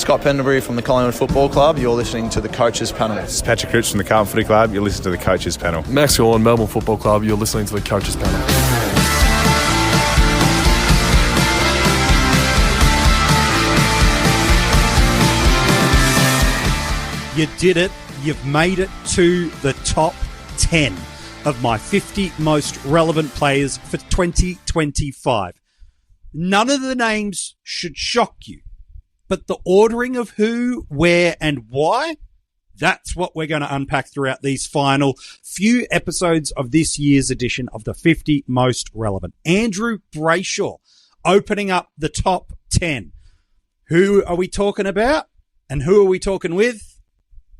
Scott Pendlebury from the Collingwood Football Club. You're listening to the Coaches Panel. This is Patrick Cooch from the Carlton Footy Club. You're listening to the Coaches Panel. Max Gorn, Melbourne Football Club. You're listening to the Coaches Panel. You did it. You've made it to the top 10 of my 50 most relevant players for 2025. None of the names should shock you, but the ordering of who, where, and why, that's what we're going to unpack throughout these final few episodes of this year's edition of the 50 most relevant. Andrew Brayshaw opening up the top 10. Who are we talking about? And who are we talking with?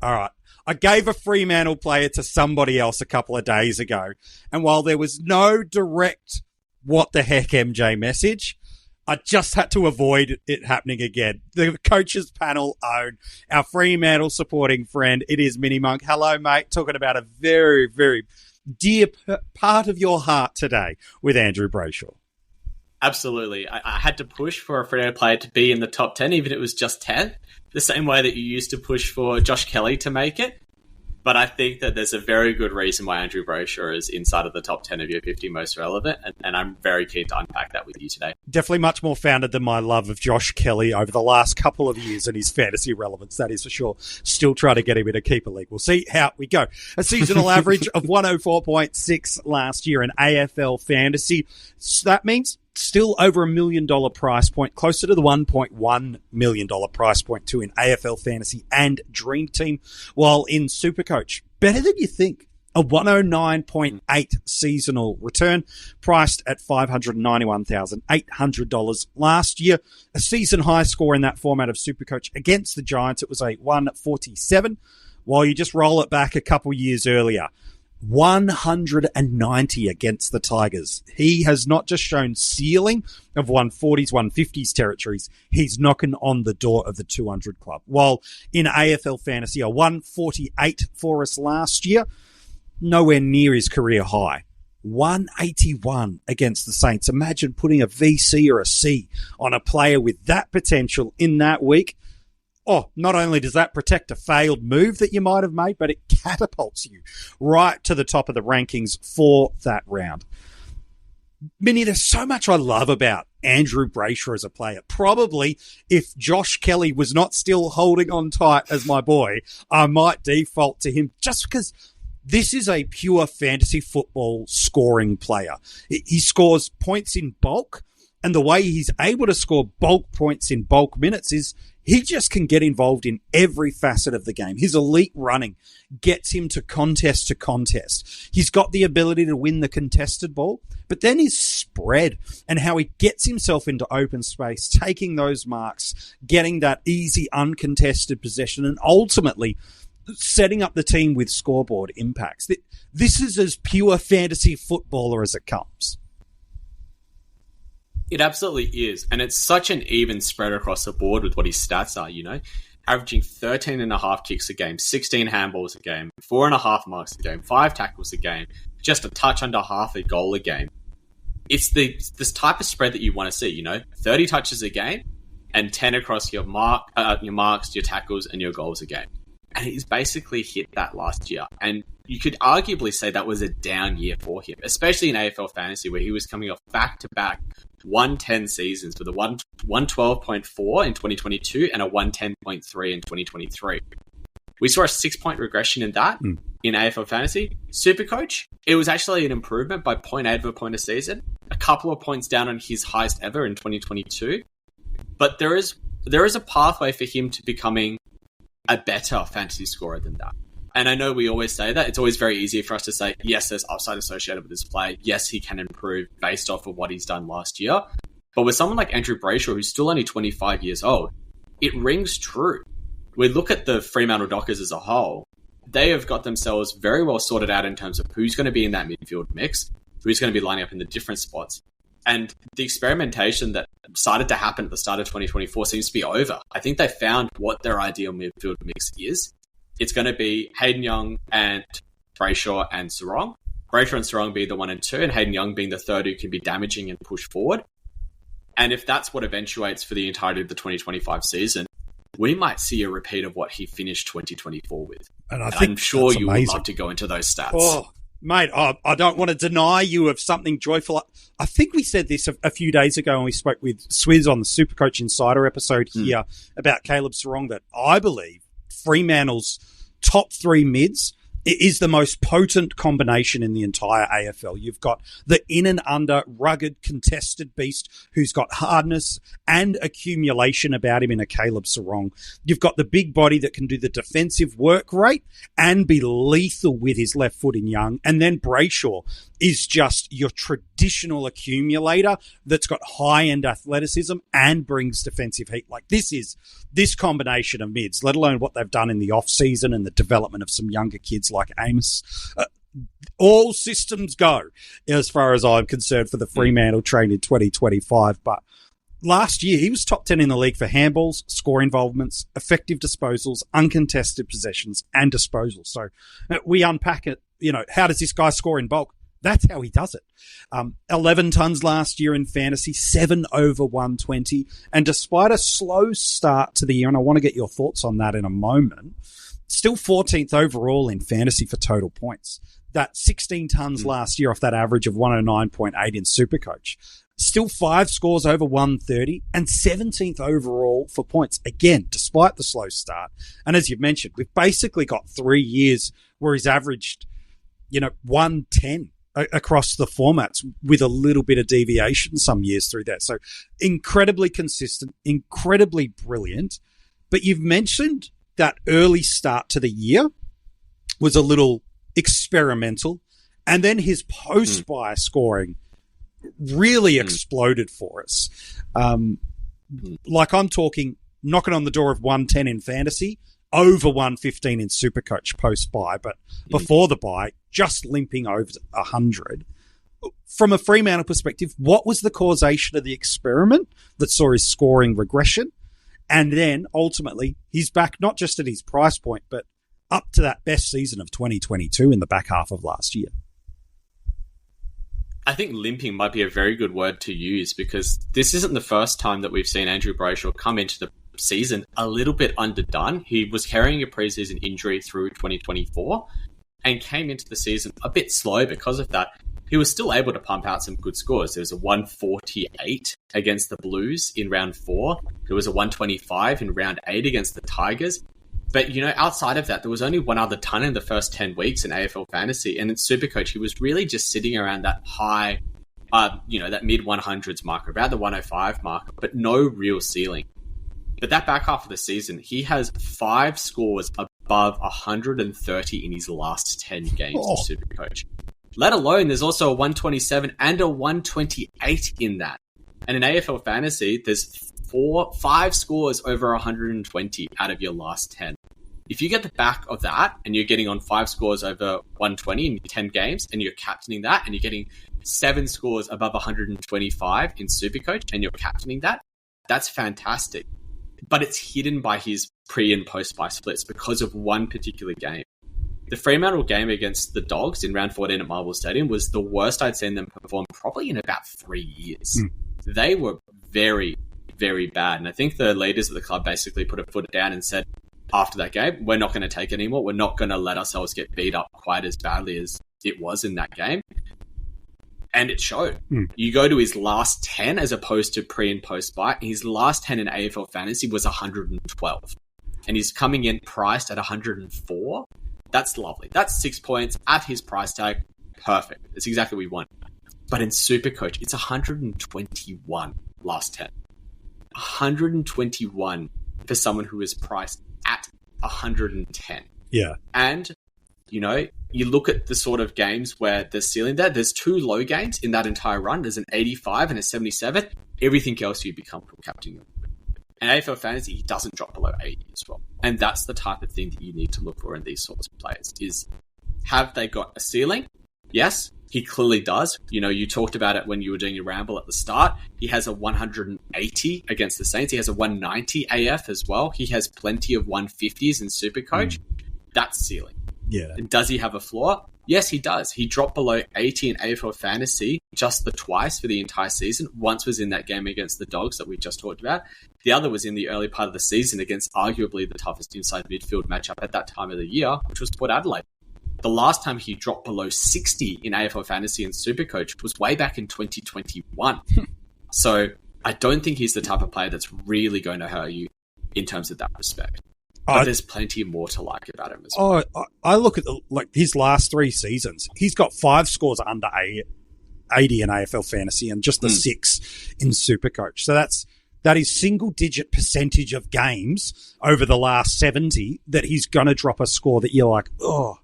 All right. I gave a Fremantle player to somebody else a couple of days ago. And while there was no direct what the heck MJ message, I just had to avoid it happening again. The Coaches Panel own our Fremantle supporting friend. It is MiniMonk. Hello, mate. Talking about a very, very dear part of your heart today with Andrew Brayshaw. Absolutely. I had to push for a Fremantle player to be in the top 10, even if it was just 10. The same way that you used to push for Josh Kelly to make it. But I think that there's a very good reason why Andrew Brayshaw is inside of the top 10 of your 50 most relevant, and I'm very keen to unpack that with you today. Definitely much more founded than my love of Josh Kelly over the last couple of years and his fantasy relevance, that is for sure. Still trying to get him in a keeper league. We'll see how we go. A seasonal average of 104.6 last year in AFL Fantasy. So that means still over $1 million price point, closer to the $1.1 million price point too in AFL Fantasy and Dream Team, while in SuperCoach, better than you think. A 109.8 seasonal return, priced at $591,800 last year. A season high score in that format of SuperCoach against the Giants, it was a 147, while you just roll it back a couple years earlier. 190 against the Tigers. He has not just shown ceiling of 140s, 150s territories. He's knocking on the door of the 200 club. While in AFL Fantasy, a 148 for us last year, nowhere near his career high. 181 against the Saints. Imagine putting a VC or a C on a player with that potential in that week. Oh, not only does that protect a failed move that you might have made, but it catapults you right to the top of the rankings for that round. Minnie, there's so much I love about Andrew Brayshaw as a player. Probably if Josh Kelly was not still holding on tight as my boy, I might default to him just because this is a pure fantasy football scoring player. He scores points in bulk, and the way he's able to score bulk points in bulk minutes is he just can get involved in every facet of the game. His elite running gets him to contest. He's got the ability to win the contested ball, but then his spread and how he gets himself into open space, taking those marks, getting that easy uncontested possession, and ultimately setting up the team with scoreboard impacts. This is as pure fantasy footballer as it comes. It absolutely is. And it's such an even spread across the board with what his stats are, you know, averaging 13 and a half kicks a game, 16 handballs a game, 4.5 marks a game, 5 tackles a game, just a touch under half a goal a game. It's this type of spread that you want to see, you know, 30 touches a game and 10 across your marks, your tackles, and your goals a game. And he's basically hit that last year. And you could arguably say that was a down year for him, especially in AFL Fantasy, where he was coming off back-to-back 110 seasons with a 112.4 in 2022 and a 110.3 in 2023. We saw a 6-point regression in that in AFL Fantasy. SuperCoach, it was actually an improvement by 0.8 of a point a season, a couple of points down on his highest ever in 2022. But there is a pathway for him to becoming a better fantasy scorer than that. And I know we always say that. It's always very easy for us to say, yes, there's upside associated with this play. Yes, he can improve based off of what he's done last year. But with someone like Andrew Brayshaw, who's still only 25 years old, it rings true. We look at the Fremantle Dockers as a whole. They have got themselves very well sorted out in terms of who's going to be in that midfield mix, who's going to be lining up in the different spots. And the experimentation that started to happen at the start of 2024 seems to be over. I think they found what their ideal midfield mix is. It's going to be Hayden Young and Brayshaw and Sarong. Brayshaw and Sarong being the 1 and 2, and Hayden Young being the third who can be damaging and push forward. And if that's what eventuates for the entirety of the 2025 season, we might see a repeat of what he finished 2024 with. And I think I'm sure that's you would amazing. love to go into those stats. Oh, mate, I don't want to deny you of something joyful. I think we said this a few days ago when we spoke with Swizz on the SuperCoach Insider episode here about Caleb Sarong, that I believe Fremantle's top three mids is the most potent combination in the entire AFL. You've got the in and under rugged contested beast who's got hardness and accumulation about him in a Caleb Sarong. You've got the big body that can do the defensive work rate and be lethal with his left foot in Young. And then Brayshaw is just your traditional accumulator that's got high-end athleticism and brings defensive heat. Like this combination of mids, let alone what they've done in the off-season and the development of some younger kids like Amos. All systems go as far as I'm concerned for the Fremantle train in 2025. But last year, he was top 10 in the league for handballs, score involvements, effective disposals, uncontested possessions, and disposals. So we unpack it. How does this guy score in bulk? That's how he does it. 11 tons last year in fantasy, 7 over 120. And despite a slow start to the year, and I want to get your thoughts on that in a moment, still 14th overall in fantasy for total points. That 16 tons last year off that average of 109.8 in SuperCoach. Still 5 scores over 130 and 17th overall for points. Again, despite the slow start. And as you've mentioned, we've basically got 3 years where he's averaged, 110 across the formats with a little bit of deviation some years through that. So incredibly consistent, incredibly brilliant. But you've mentioned that early start to the year was a little experimental. And then his post-buy scoring really exploded for us. Like I'm talking knocking on the door of 110 in fantasy, over 115 in SuperCoach post-buy, but before the buy, just limping over 100. From a Fremantle perspective, what was the causation of the experiment that saw his scoring regression? And then, ultimately, he's back not just at his price point, but up to that best season of 2022 in the back half of last year. I think limping might be a very good word to use because this isn't the first time that we've seen Andrew Brayshaw come into the season a little bit underdone. He was carrying a preseason injury through 2024 and came into the season a bit slow because of that. He was still able to pump out some good scores. There was a 148 against the Blues in round 4. There was a 125 in round 8 against the Tigers. But, outside of that, there was only one other ton in the first 10 weeks in AFL Fantasy. And in SuperCoach, he was really just sitting around that high, that mid-100s mark, about the 105 mark, but no real ceiling. But that back half of the season, he has 5 scores above 130 in his last 10 games of SuperCoach. Let alone, there's also a 127 and a 128 in that. And in AFL Fantasy, there's 5 scores over 120 out of your last 10. If you get the back of that and you're getting on 5 scores over 120 in 10 games and you're captaining that and you're getting 7 scores above 125 in SuperCoach and you're captaining that, that's fantastic. But it's hidden by his pre and post buy splits because of one particular game. The Fremantle game against the Dogs in round 14 at Marvel Stadium was the worst I'd seen them perform probably in about 3 years. They were very, very bad. And I think the leaders of the club basically put a foot down and said, after that game, we're not going to take it anymore. We're not going to let ourselves get beat up quite as badly as it was in that game. And it showed. You go to his last 10 as opposed to pre and post buy. His last 10 in AFL Fantasy was 112. And he's coming in priced at 104. That's lovely. That's 6 points at his price tag. Perfect. That's exactly what we want. But in SuperCoach, it's 121 last 10. 121 for someone who is priced at 110. Yeah. And, you look at the sort of games where there's ceiling there. There's 2 low games in that entire run. There's an 85 and a 77. Everything else you become from captaining. And AFL Fantasy, he doesn't drop below 80 as well. And that's the type of thing that you need to look for in these sorts of players is, have they got a ceiling? Yes, he clearly does. You talked about it when you were doing your ramble at the start. He has a 180 against the Saints. He has a 190 AF as well. He has plenty of 150s in SuperCoach. That's ceiling. Yeah. And does he have a floor? Yes, he does. He dropped below 80 in AFL Fantasy just the twice for the entire season. Once was in that game against the Dogs that we just talked about. The other was in the early part of the season against arguably the toughest inside midfield matchup at that time of the year, which was Port Adelaide. The last time he dropped below 60 in AFL Fantasy and SuperCoach was way back in 2021. So I don't think he's the type of player that's really going to hurt you in terms of that respect. But there's plenty more to like about him as well. I look at his last 3 seasons. He's got 5 scores under 80 in AFL Fantasy and just the 6 in SuperCoach. So that is single-digit percentage of games over the last 70 that he's going to drop a score that you're like, oh,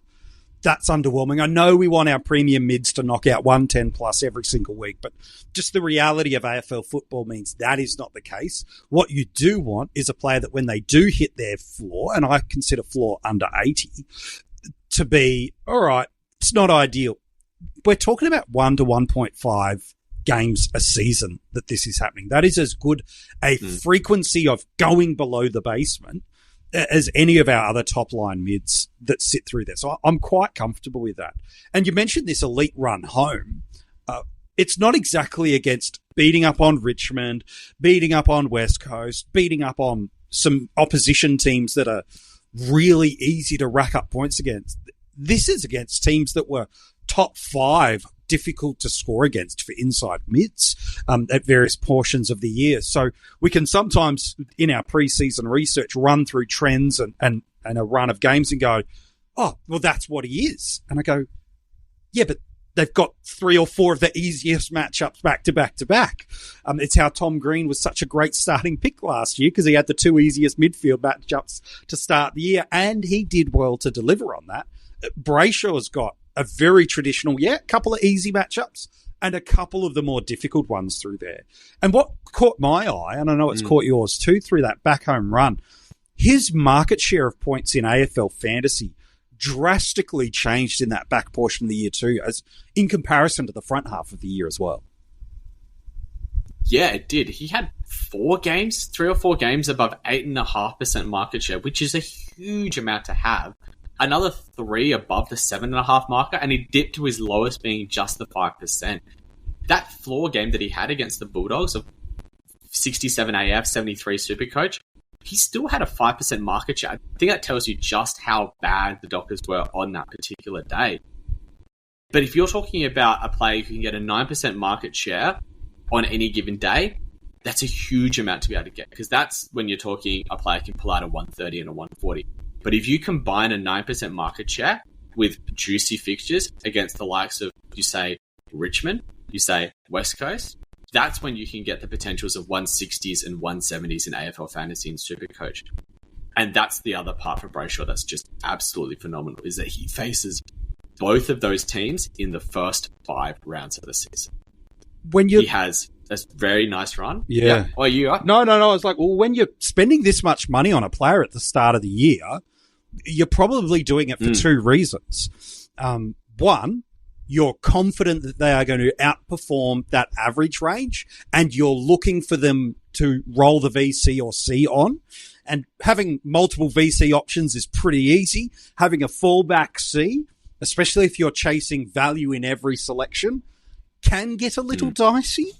that's underwhelming. I know we want our premium mids to knock out 110 plus every single week, but just the reality of AFL football means that is not the case. What you do want is a player that when they do hit their floor, and I consider floor under 80, to be, all right, it's not ideal. We're talking about 1 to 1.5 games a season that this is happening. That is as good a frequency of going below the basement as any of our other top-line mids that sit through there. So I'm quite comfortable with that. And you mentioned this elite run home. It's not exactly against beating up on Richmond, beating up on West Coast, beating up on some opposition teams that are really easy to rack up points against. This is against teams that were top 5 difficult to score against for inside mids at various portions of the year. So we can sometimes, in our preseason research, run through trends and a run of games and go, oh, well, that's what he is. And I go, yeah, but they've got 3 or 4 of the easiest matchups back to back to back. It's how Tom Green was such a great starting pick last year because he had the 2 easiest midfield matchups to start the year, and he did well to deliver on that. Brayshaw's got a very traditional, couple of easy matchups and a couple of the more difficult ones through there. And what caught my eye, and I know it's caught yours too, through that back home run, his market share of points in AFL Fantasy drastically changed in that back portion of the year too, as in comparison to the front half of the year as well. Yeah, it did. He had 3 or 4 games above 8.5% market share, which is a huge amount to have. Another 3 above the 7.5 marker, and he dipped to his lowest being just the 5%. That floor game that he had against the Bulldogs of 67 AF, 73 SuperCoach, he still had a 5% market share. I think that tells you just how bad the Dockers were on that particular day. But if you're talking about a player who can get a 9% market share on any given day, that's a huge amount to be able to get, because that's when you're talking a player can pull out a 130 and a 140. But if you combine a 9% market share with juicy fixtures against the likes of, you say, Richmond, you say West Coast, that's when you can get the potentials of 160s and 170s in AFL Fantasy and SuperCoach. And that's the other part for Brayshaw that's just absolutely phenomenal, is that he faces both of those teams in the first 5 rounds of the season. He has a very nice run. Yeah. Oh, you are? No. I was like, well, when you're spending this much money on a player at the start of the year, you're probably doing it for 2 reasons. One, you're confident that they are going to outperform that average range, and you're looking for them to roll the VC or C on. And having multiple VC options is pretty easy. Having a fallback C, especially if you're chasing value in every selection, can get a little dicey.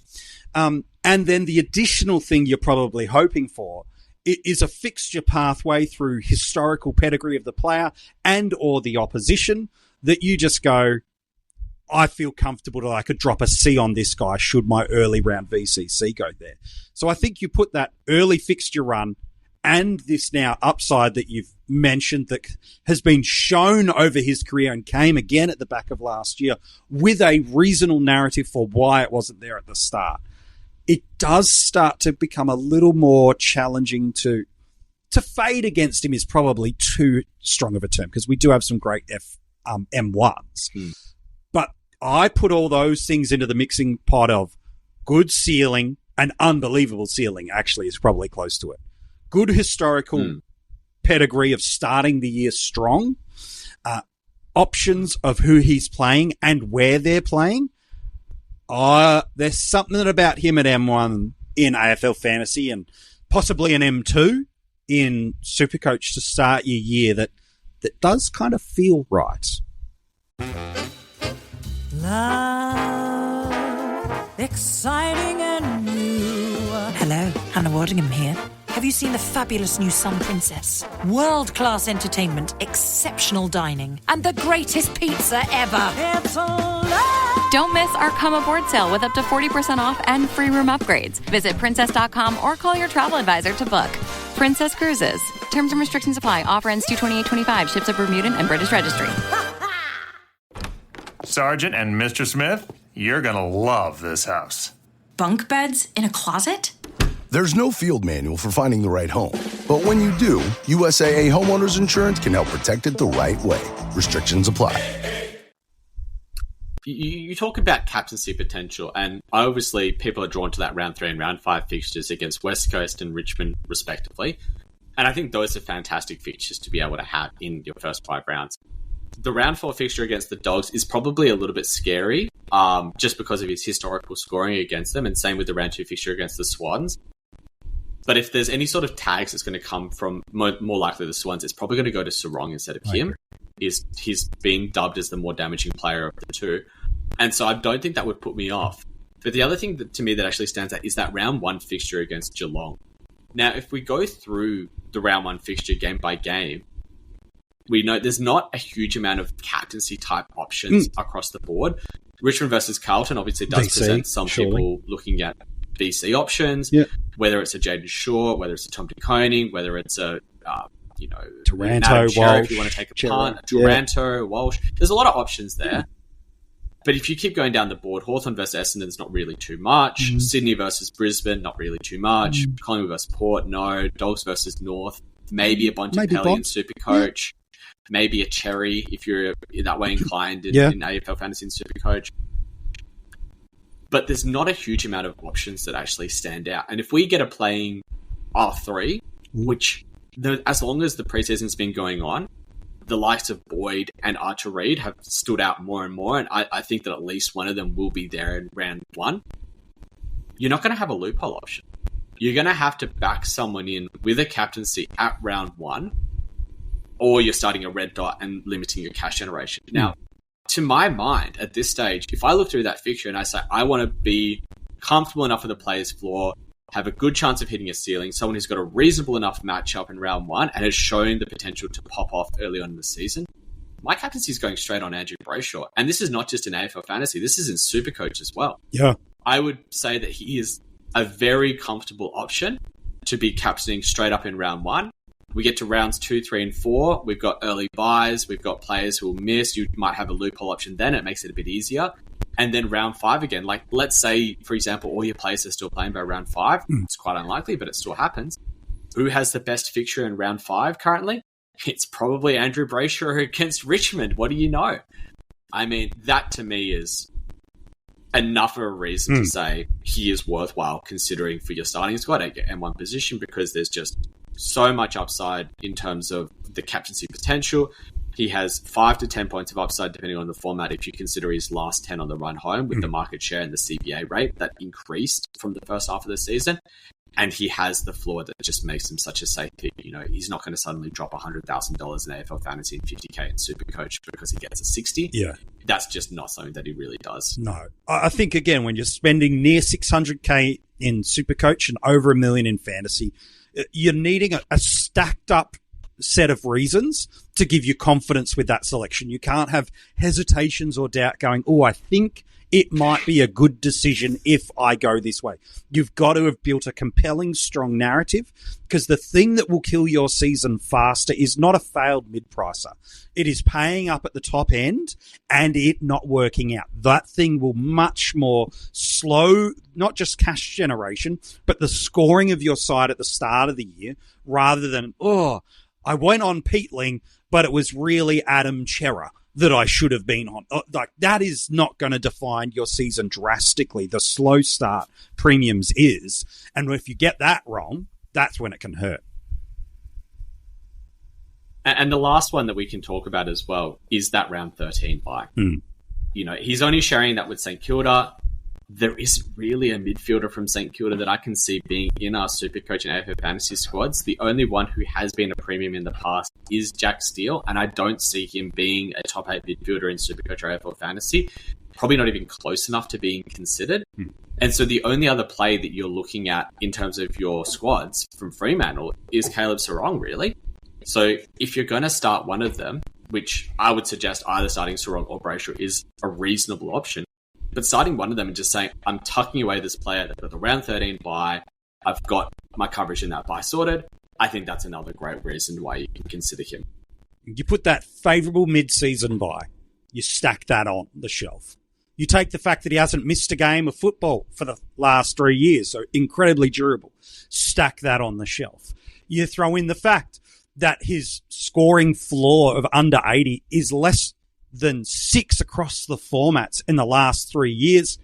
And then the additional thing you're probably hoping for is a fixture pathway through historical pedigree of the player and or the opposition that you just go, I feel comfortable that I could drop a C on this guy should my early round VCC go there. So I think you put that early fixture run and this now upside that you've mentioned that has been shown over his career and came again at the back of last year with a reasonable narrative for why it wasn't there at the start. It does start to become a little more challenging to fade against him is probably too strong of a term, because we do have some great M1s. But I put all those things into the mixing pot of good ceiling and unbelievable ceiling, actually, is probably close to it. Good historical pedigree of starting the year strong, options of who he's playing and where they're playing. There's something about him at M1 in AFL Fantasy and possibly an M2 in SuperCoach to start your year that does kind of feel right. Love, exciting and new. Hello, Hannah Waddingham here. Have you seen the fabulous new Sun Princess? World-class entertainment, exceptional dining, and the greatest pizza ever. It's alive. Don't miss our Come Aboard sale with up to 40% off and free room upgrades. Visit princess.com or call your travel advisor to book. Princess Cruises. Terms and restrictions apply. Offer ends 2/28/25. Ships of Bermudan and British Registry. Sergeant and Mr. Smith, you're gonna love this house. Bunk beds in a closet? There's no field manual for finding the right home. But when you do, USAA Homeowners Insurance can help protect it the right way. Restrictions apply. You talk about captaincy potential, and obviously people are drawn to that round 3 and round 5 fixtures against West Coast and Richmond, respectively. And I think those are fantastic fixtures to be able to have in your first 5 rounds. The round 4 fixture against the Dogs is probably a little bit scary, just because of his historical scoring against them, and same with the round 2 fixture against the Swans. But if there's any sort of tags that's going to come from more likely the Swans, it's probably going to go to Sarong instead of him. He's being dubbed as the more damaging player of the two. And so I don't think that would put me off. But the other thing that, to me, that actually stands out is that round 1 fixture against Geelong. Now, if we go through the round 1 fixture game by game, we know there's not a huge amount of captaincy type options across the board. Richmond versus Carlton obviously does present some people looking at BC options, whether it's a Jaden Shaw, whether it's a Tom De Koning, whether it's a Taranto, Walsh, if you want to take a punt, Taranto, Walsh. There's a lot of options there. But if you keep going down the board, Hawthorn versus Essendon's not really too much. Sydney versus Brisbane, not really too much. Collingwood versus Port, no. Dogs versus North, maybe a Bontempelli in SuperCoach. Maybe a Cherry if you're that way inclined in AFL Fantasy and SuperCoach. But there's not a huge amount of options that actually stand out. And if we get a playing R3, which as long as the preseason's been going on, the likes of Boyd and Archer Reid have stood out more and more, and I think that at least one of them will be there in round 1. You're not going to have a loophole option. You're going to have to back someone in with a captaincy at round 1, or you're starting a red dot and limiting your cash generation. Now, to my mind, at this stage, if I look through that fixture and I say, I want to be comfortable enough with the player's floor, have a good chance of hitting a ceiling, someone who's got a reasonable enough matchup in round 1 and has shown the potential to pop off early on in the season, my captaincy is going straight on Andrew Brayshaw. And this is not just in AFL Fantasy, this is in SuperCoach as well. Yeah. I would say that he is a very comfortable option to be captaining straight up in round 1. We get to rounds 2, 3, and 4. We've got early buys. We've got players who will miss. You might have a loophole option then. It makes it a bit easier. And then round 5 again. Like, let's say, for example, all your players are still playing by round 5. It's quite unlikely, but it still happens. Who has the best fixture in round 5 currently? It's probably Andrew Brayshaw against Richmond. What do you know? I mean, that to me is enough of a reason to say he is worthwhile considering for your starting squad at your M1 position, because there's just so much upside in terms of the captaincy potential. He has 5 to 10 points of upside depending on the format if you consider his last 10 on the run home with the market share and the CBA rate that increased from the first half of the season. And he has the floor that just makes him such a safe pick. You know, he's not going to suddenly drop $100,000 in AFL Fantasy and $50,000 in SuperCoach because he gets a 60. Yeah. That's just not something that he really does. No. I think, again, when you're spending near $600,000 in SuperCoach and over $1 million in fantasy, you're needing a stacked up set of reasons to give you confidence with that selection. You can't have hesitations or doubt going, oh, I think it might be a good decision if I go this way. You've got to have built a compelling, strong narrative, because the thing that will kill your season faster is not a failed mid-pricer. It is paying up at the top end and it not working out. That thing will much more slow, not just cash generation, but the scoring of your side at the start of the year, rather than, I went on Peatling, but it was really Adam Chera that I should have been on. Like, that is not going to define your season drastically. The slow start premiums is. And if you get that wrong, that's when it can hurt. And the last one that we can talk about as well is that round 13 bye. You know, he's only sharing that with St Kilda. there isn't really a midfielder from St Kilda that I can see being in our Supercoach and AFL Fantasy squads. The only one who has been a premium in the past is Jack Steele, and I don't see him being a top 8 midfielder in Supercoach or AFL Fantasy. Probably not even close enough to being considered. And so the only other play that you're looking at in terms of your squads from Fremantle is Caleb Sarong, really. So if you're going to start one of them, which I would suggest either starting Sarong or Brayshaw is a reasonable option, but starting one of them and just saying, I'm tucking away this player at the round 13 bye, I've got my coverage in that bye sorted, I think that's another great reason why you can consider him. You put that favourable mid-season bye, you stack that on the shelf. You take the fact that he hasn't missed a game of football for the last 3 years, so incredibly durable. Stack that on the shelf. You throw in the fact that his scoring floor of under 80 is less than 6 across the formats in the last 3 years.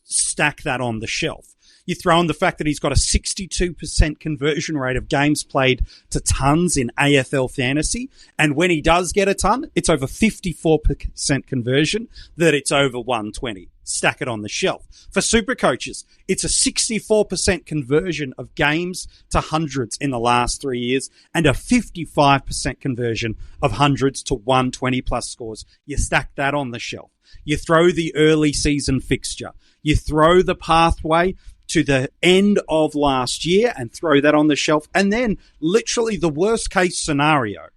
Stack that on the shelf. You throw in the fact that he's got a 62% conversion rate of games played to tons in AFL Fantasy. And when he does get a ton, it's over 54% conversion, that it's over 120. Stack it on the shelf. For Supercoaches, it's a 64% conversion of games to hundreds in the last 3 years and a 55% conversion of hundreds to 120 plus scores. You stack that on the shelf. You throw the early season fixture. You throw the pathway to the end of last year and throw that on the shelf. And then literally the worst case scenario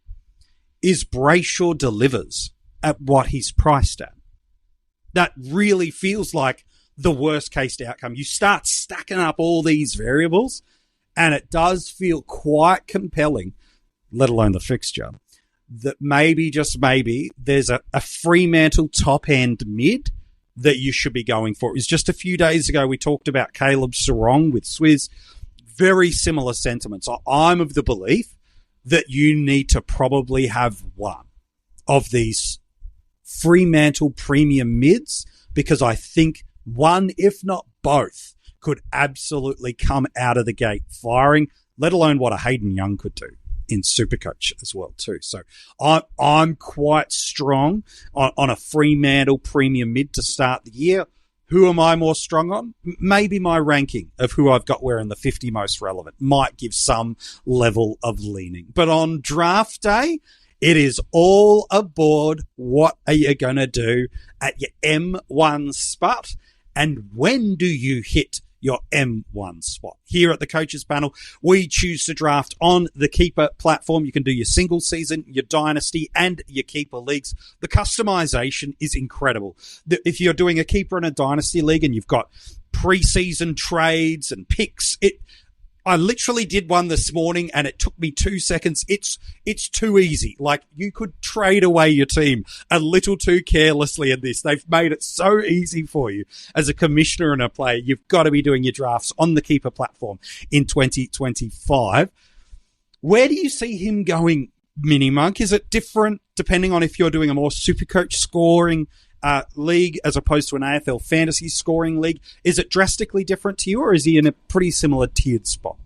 is Brayshaw delivers at what he's priced at. That really feels like the worst case outcome. You start stacking up all these variables and it does feel quite compelling, let alone the fixture, that maybe, just maybe, there's a Fremantle top-end mid that you should be going for. It was just a few days ago we talked about Caleb Sarong with Swizz. Very similar sentiments. I'm of the belief that you need to probably have one of these Fremantle premium mids, because I think one, if not both, could absolutely come out of the gate firing, let alone what a Hayden Young could do in Supercoach as well too. So I'm quite strong on a Fremantle premium mid to start the year. Who am I more strong on? Maybe my ranking of who I've got where in the 50 most relevant might give some level of leaning. But on draft day, it is all aboard. What are you going to do at your M1 spot? And when do you hit your M1 spot? Here at the Coaches Panel, we choose to draft on the Keeper platform. You can do your single season, your dynasty, and your Keeper leagues. The customization is incredible. If you're doing a Keeper and a dynasty league and you've got preseason trades and picks, I literally did one this morning and it took me 2 seconds. It's too easy. Like, you could trade away your team a little too carelessly in this. They've made it so easy for you as a commissioner and a player. You've got to be doing your drafts on the Keeper platform in 2025. Where do you see him going, MiniMonk? Is it different depending on if you're doing a more Supercoach scoring league as opposed to an AFL Fantasy scoring league? Is it drastically different to you, or is he in a pretty similar tiered spot?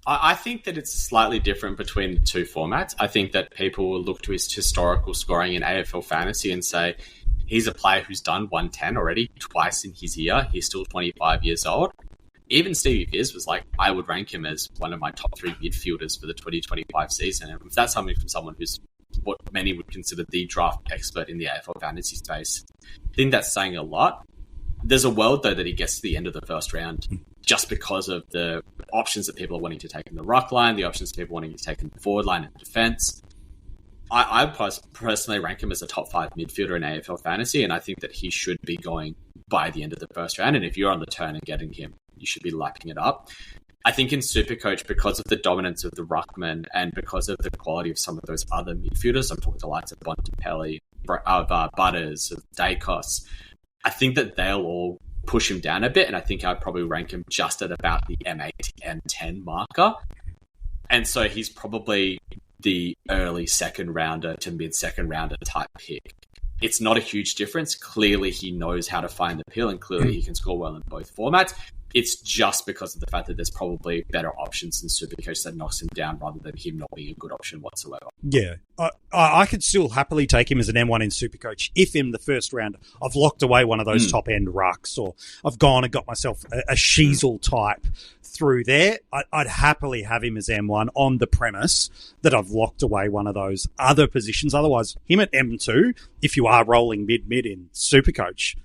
I think that it's slightly different between the two formats. I think that people will look to his historical scoring in AFL Fantasy and say, he's a player who's done 110 already twice in his year. He's still 25 years old. Even Stevie Pearce was like, I would rank him as one of my top 3 midfielders for the 2025 season. And if that's something from someone who's what many would consider the draft expert in the AFL Fantasy space, I think that's saying a lot. There's a world, though, that he gets to the end of the first round just because of the options that people are wanting to take in the ruck line, the options people are wanting to take in the forward line and defence. I personally rank him as a top 5 midfielder in AFL Fantasy, and I think that he should be going by the end of the first round. And if you're on the turn and getting him, you should be lapping it up. I think in Supercoach, because of the dominance of the ruckman and because of the quality of some of those other midfielders, I'm talking the likes of Bontempelli, of Butters, of Dacos, I think that they'll all push him down a bit, and I think I'd probably rank him just at about the M8, M10 marker. And so he's probably the early second rounder to mid second rounder type pick. It's not a huge difference. Clearly, he knows how to find the pill, and clearly he can score well in both formats. it's just because of the fact that there's probably better options than SuperCoach that knocks him down rather than him not being a good option whatsoever. Yeah, I could still happily take him as an M1 in SuperCoach if in the first round I've locked away one of those top-end rucks, or I've gone and got myself a Sheasel type through there. I'd happily have him as M1 on the premise that I've locked away one of those other positions. Otherwise, him at M2, if you are rolling mid in SuperCoach,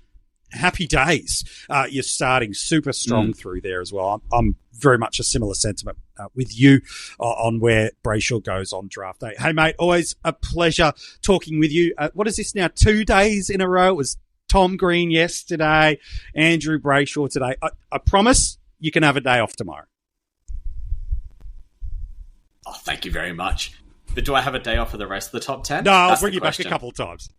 happy days. You're starting super strong through there as well. I'm very much a similar sentiment with you on where Brayshaw goes on draft day. Hey, mate, always a pleasure talking with you. What is this now? 2 days in a row? It was Tom Green yesterday, Andrew Brayshaw today. I promise you can have a day off tomorrow. Oh, thank you very much. But do I have a day off for the rest of the top 10? No, I'll bring you back a couple of times.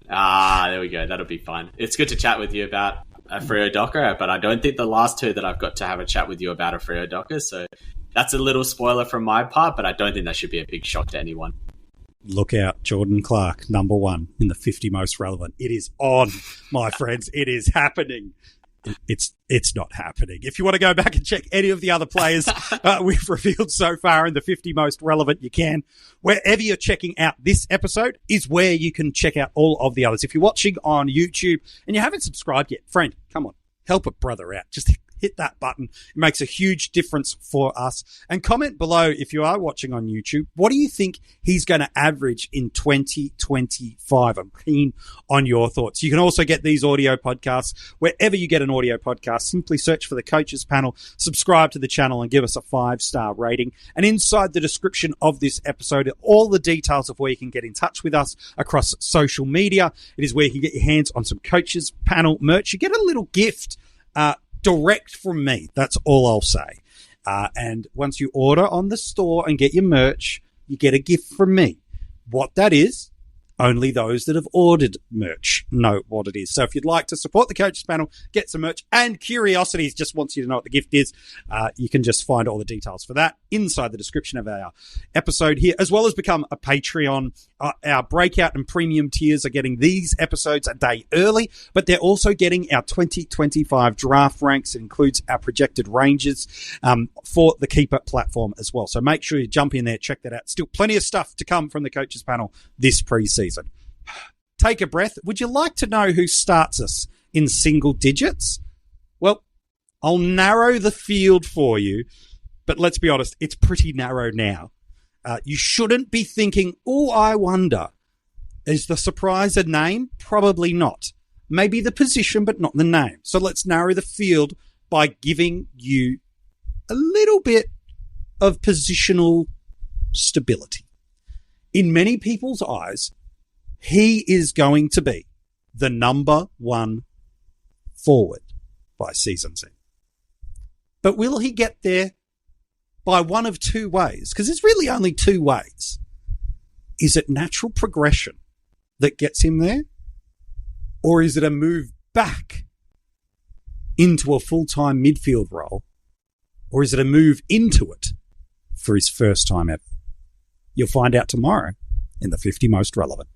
There we go. That'll be fun. It's good to chat with you about a Freo Docker, but I don't think the last two that I've got to have a chat with you about a Freo Docker. So that's a little spoiler from my part, but I don't think that should be a big shock to anyone. Look out, Jordan Clark, number 1 in the 50 most relevant. It is on, my friends. It is happening. It's not happening. If you want to go back and check any of the other players we've revealed so far in the 50 most relevant, you can. Wherever you're checking out this episode is where you can check out all of the others. If you're watching on YouTube and you haven't subscribed yet, friend, come on, help a brother out. Just hit that button. It makes a huge difference for us. And comment below if you are watching on YouTube, what do you think he's going to average in 2025? I'm keen on your thoughts. You can also get these audio podcasts wherever you get an audio podcast. Simply search for the Coaches Panel, subscribe to the channel, and give us a 5-star rating. And inside the description of this episode, all the details of where you can get in touch with us across social media. It is where you can get your hands on some Coaches Panel merch. You get a little gift direct from me. That's all I'll say. And once you order on the store and get your merch, you get a gift from me. What that is, only those that have ordered merch know what it is. So if you'd like to support the Coaches Panel, get some merch, and Curiosities just wants you to know what the gift is, you can just find all the details for that inside the description of our episode here, as well as become a Patreon. Our breakout and premium tiers are getting these episodes a day early, but they're also getting our 2025 draft ranks. It includes our projected ranges for the Keeper platform as well. So make sure you jump in there, check that out. Still plenty of stuff to come from the Coaches Panel this preseason. Take a breath. Would you like to know who starts us in single digits? Well, I'll narrow the field for you, but let's be honest, it's pretty narrow now. You shouldn't be thinking, oh, I wonder, is the surprise a name? Probably not. Maybe the position, but not the name. So let's narrow the field by giving you a little bit of positional stability. In many people's eyes, he is going to be the number 1 forward by season's end. But will he get there by one of 2 ways? Because there's really only 2 ways. Is it natural progression that gets him there? Or is it a move back into a full-time midfield role? Or is it a move into it for his first time ever? You'll find out tomorrow in the 50 Most Relevant.